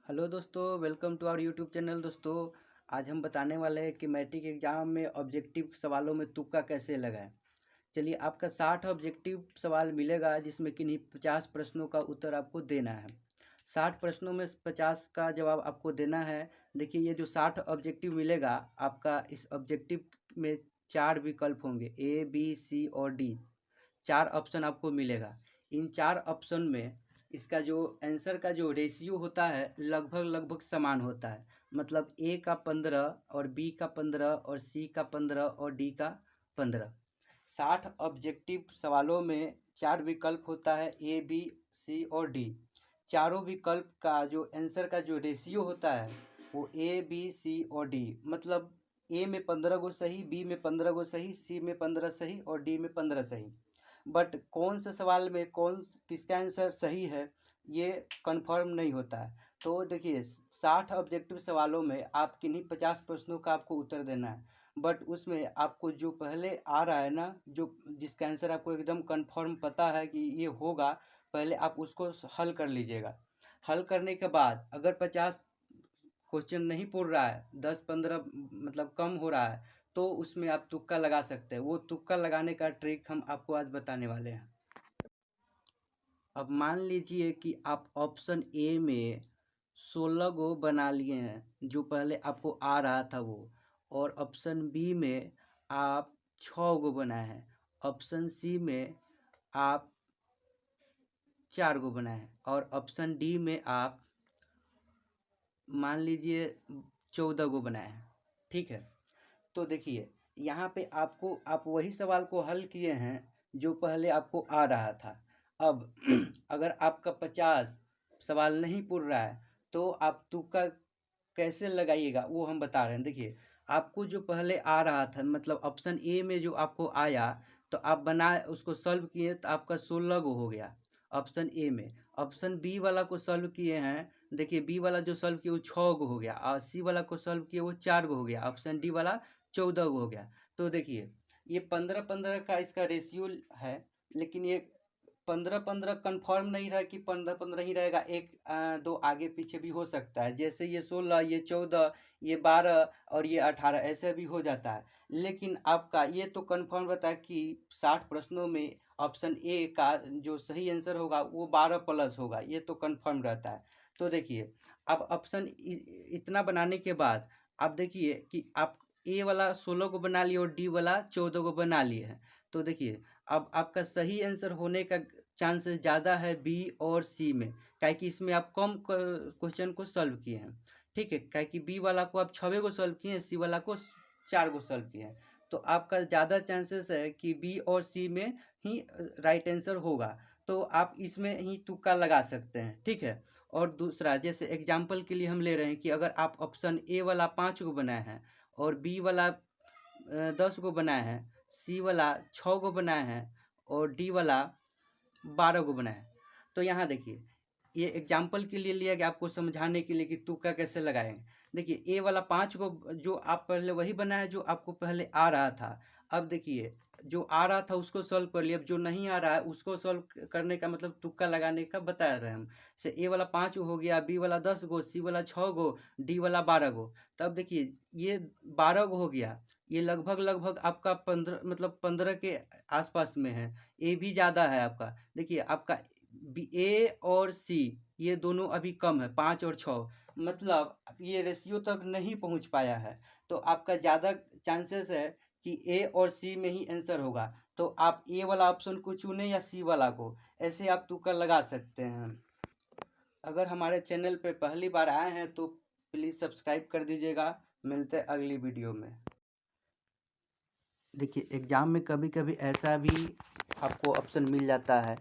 Hello दोस्तों, welcome to our YouTube channel. दोस्तों, आज हम बताने वाले हैं कि मैट्रिक एग्जाम में ऑब्जेक्टिव सवालों में तुक्का कैसे लगाएं। चलिए, आपका 60 ऑब्जेक्टिव सवाल मिलेगा जिसमें किन्हीं 50 प्रश्नों का उत्तर आपको देना है। 60 प्रश्नों में 50 का जवाब आपको देना है। देखिए, ये जो 60 ऑब्जेक्टिव मिलेगा आपका, इस ऑब्जेक्टिव में 4 विकल्प होंगे, ए बी सी और डी। 4 ऑप्शन आपको मिलेगा। इन 4 ऑप्शन में इसका जो आंसर का जो रेशियो होता है लगभग लगभग समान होता है। मतलब ए का 15 और बी का 15 और सी का 15 और डी का 15। 60 ऑब्जेक्टिव सवालों में 4 विकल्प होता है, ए बी सी और डी। चारों विकल्प का जो आंसर का जो रेशियो होता है वो ए बी सी और डी। मतलब ए में 15 गो सही, बी में 15 गो सही, सी में 15 सही और डी में 15 सही। बट कौन से सवाल में किसका आंसर सही है ये कंफर्म नहीं होता है। तो देखिए, 60 ऑब्जेक्टिव सवालों में आप किन्हीं 50 प्रश्नों का आपको उत्तर देना है। बट उसमें आपको जो पहले आ रहा है ना, जो जिसका आंसर आपको एकदम कंफर्म पता है कि ये होगा, पहले आप उसको हल कर लीजिएगा। हल करने के बाद अगर 50 क्वेश्चन नहीं पूर रहा है, 10-15 मतलब कम हो रहा है, तो उसमें आप तुक्का लगा सकते हैं। वो तुक्का लगाने का ट्रिक हम आपको आज बताने वाले हैं। अब मान लीजिए कि आप ऑप्शन ए में 16 गो बना लिए हैं जो पहले आपको आ रहा था वो, और ऑप्शन बी में आप 6 गो बनाए हैं, ऑप्शन सी में आप 4 गो बनाए हैं और ऑप्शन डी में आप मान लीजिए 14 गो बनाए हैं। ठीक है, तो देखिए यहाँ पे आप वही सवाल को हल किए हैं जो पहले आपको आ रहा था। अब अगर आपका 50 सवाल नहीं पूर रहा है तो आप तुक्का कैसे लगाइएगा वो हम बता रहे हैं। देखिए, आपको जो पहले आ रहा था, मतलब ऑप्शन ए में जो आपको आया, तो आप बना उसको सॉल्व किए तो आपका 16 गो हो गया ऑप्शन ए में। ऑप्शन बी वाला को सॉल्व किए हैं, देखिए बी वाला जो सॉल्व किए वो 6 गो हो गया, और सी वाला को सॉल्व किए वो 4 गो हो गया, ऑप्शन डी वाला 14 गो हो गया। तो देखिए, ये 15-15 का इसका रेशियो है, लेकिन ये 15-15 कन्फर्म नहीं रहा कि 15-15 ही रहेगा। एक दो आगे पीछे भी हो सकता है, जैसे ये 16, ये 14, ये 12 और ये 18 ऐसे भी हो जाता है। लेकिन आपका ये तो कन्फर्म रहता है कि 60 प्रश्नों में ऑप्शन ए का जो सही आंसर होगा वो 12 प्लस होगा, ये तो कन्फर्म रहता है। तो देखिए, अब ऑप्शन इतना बनाने के बाद आप देखिए कि आप ए वाला 16 को बना लिए और डी वाला 14 को बना लिए हैं। तो देखिए, अब आपका सही आंसर होने का चांसेस ज़्यादा है बी और सी में, काहे कि इसमें आप कम क्वेश्चन को सॉल्व किए हैं। ठीक है, काहे कि बी वाला को आप 6 को सॉल्व किए हैं, सी वाला को 4 को सॉल्व किए हैं। तो आपका ज़्यादा चांसेस है कि बी और सी में ही राइट आंसर होगा। तो आप इसमें ही तुक्का लगा सकते हैं। ठीक है, और दूसरा, जैसे एग्जाम्पल के लिए हम ले रहे हैं कि अगर आप ऑप्शन ए वाला 5 को बनाए हैं और बी वाला 10 को बनाए हैं, सी वाला 6 को बनाए हैं और डी वाला 12 को बनाए हैं। तो यहाँ देखिए, ये एग्जाम्पल के लिए लिया गया आपको समझाने के लिए कि तुक्का कैसे लगाएंगे। देखिए, ए वाला 5 को जो आप पहले वही बनाए जो आपको पहले आ रहा था। अब देखिए, जो आ रहा था उसको सॉल्व कर लिया, अब जो नहीं आ रहा है उसको सॉल्व करने का मतलब तुक्का लगाने का बता रहे हैं हम। से ए वाला 5 हो गया, बी वाला 10 गो, सी वाला 6 गो, डी वाला 12 गो। तब देखिए, ये 12 गो हो गया, ये लगभग लगभग आपका 15 मतलब 15 के आसपास में है। ए भी ज़्यादा है आपका। देखिए, आपका ए और सी ये दोनों अभी कम है, 5 और 6, मतलब ये रेशियो तक नहीं पहुंच पाया है। तो आपका ज़्यादा चांसेस है कि ए और सी में ही आंसर होगा। तो आप ए वाला ऑप्शन को चुने या सी वाला को, ऐसे आप तुक्का लगा सकते हैं। अगर हमारे चैनल पे पहली बार आए हैं तो प्लीज़ सब्सक्राइब कर दीजिएगा। मिलते हैं अगली वीडियो में। देखिए, एग्ज़ाम में कभी कभी ऐसा भी आपको ऑप्शन मिल जाता है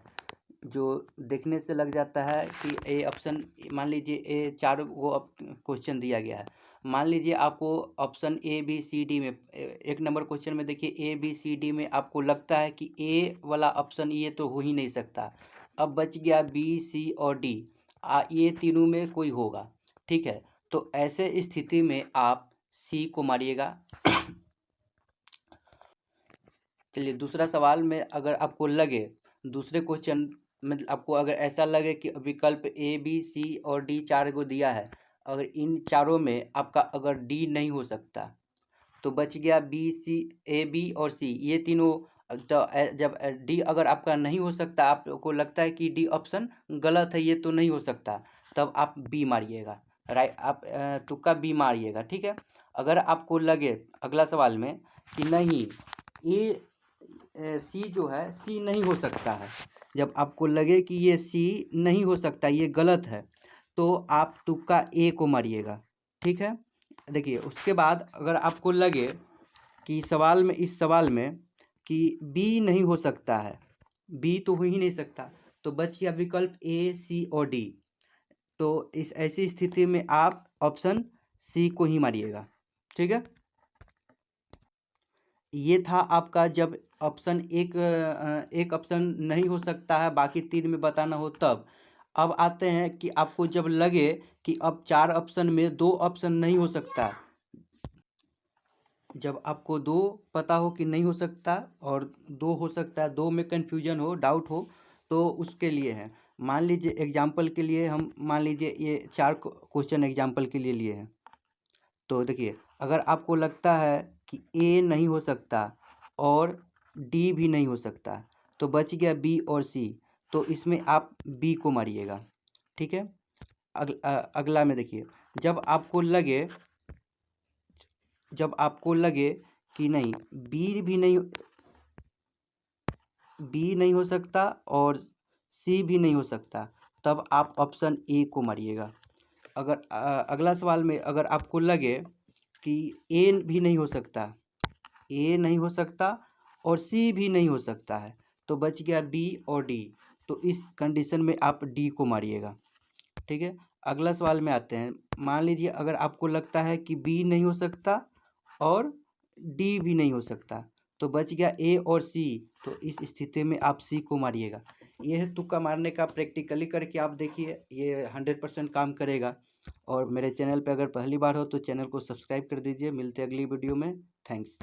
जो देखने से लग जाता है कि ए ऑप्शन, मान लीजिए ए 4 वो क्वेश्चन दिया गया है। मान लीजिए आपको option A B C D में, एक नंबर क्वेश्चन में देखिए ए बी सी डी में आपको लगता है कि ए वाला ऑप्शन ये तो हो ही नहीं सकता। अब बच गया बी सी और डी, ये तीनों में कोई होगा। ठीक है, तो ऐसे स्थिति में आप सी को मारिएगा। चलिए, दूसरा सवाल में अगर आपको लगे, दूसरे क्वेश्चन मतलब आपको अगर ऐसा लगे कि विकल्प ए बी सी और डी 4 को दिया है, अगर इन चारों में आपका अगर डी नहीं हो सकता तो बच गया बी सी, ए बी और सी, ये तीनों। तो जब डी अगर आपका नहीं हो सकता, आपको लगता है कि डी ऑप्शन गलत है, ये तो नहीं हो सकता, तब आप बी मारिएगा। राइट, आप तुक्का बी मारिएगा, ठीक है। अगर आपको लगे अगला सवाल में कि नहीं ए सी जो है सी नहीं हो सकता है, जब आपको लगे कि ये सी नहीं हो सकता, ये गलत है, तो आप तुक्का ए को मारिएगा, ठीक है। देखिए उसके बाद अगर आपको लगे कि सवाल में, इस सवाल में कि बी नहीं हो सकता है, बी तो हो ही नहीं सकता, तो बच गया विकल्प ए सी और डी। तो इस ऐसी स्थिति में आप ऑप्शन सी को ही मारिएगा, ठीक है। ये था आपका जब ऑप्शन एक ऑप्शन नहीं हो सकता है, बाकी 3 में बताना हो तब। अब आते हैं कि आपको जब लगे कि अब 4 ऑप्शन में 2 ऑप्शन नहीं हो सकता, जब आपको 2 पता हो कि नहीं हो सकता और 2 हो सकता है, 2 में कन्फ्यूजन हो, डाउट हो, तो उसके लिए है। मान लीजिए एग्जाम्पल के लिए हम मान लीजिए ये 4 क्वेश्चन एग्जाम्पल के लिए लिए हैं। तो देखिए अगर आपको लगता है कि ए नहीं हो सकता और डी भी नहीं हो सकता, तो बच गया बी और सी, तो इसमें आप बी को मारिएगा, ठीक है। अगला में देखिए, जब आपको लगे कि नहीं बी नहीं हो सकता और सी भी नहीं हो सकता, तब आप ऑप्शन ए को मारिएगा। अगर अगला सवाल में अगर आपको लगे कि ए भी नहीं हो सकता, ए नहीं हो सकता और सी भी नहीं हो सकता है, तो बच गया बी और डी, तो इस कंडीशन में आप डी को मारिएगा, ठीक है। अगला सवाल में आते हैं, मान लीजिए अगर आपको लगता है कि बी नहीं हो सकता और डी भी नहीं हो सकता, तो बच गया ए और सी, तो इस स्थिति में आप सी को मारिएगा। ये है तुक्का मारने का, प्रैक्टिकली करके आप देखिए, ये 100% काम करेगा। और मेरे चैनल पे अगर पहली बार हो तो चैनल को सब्सक्राइब कर दीजिए। मिलते हैं अगली वीडियो में। थैंक्स।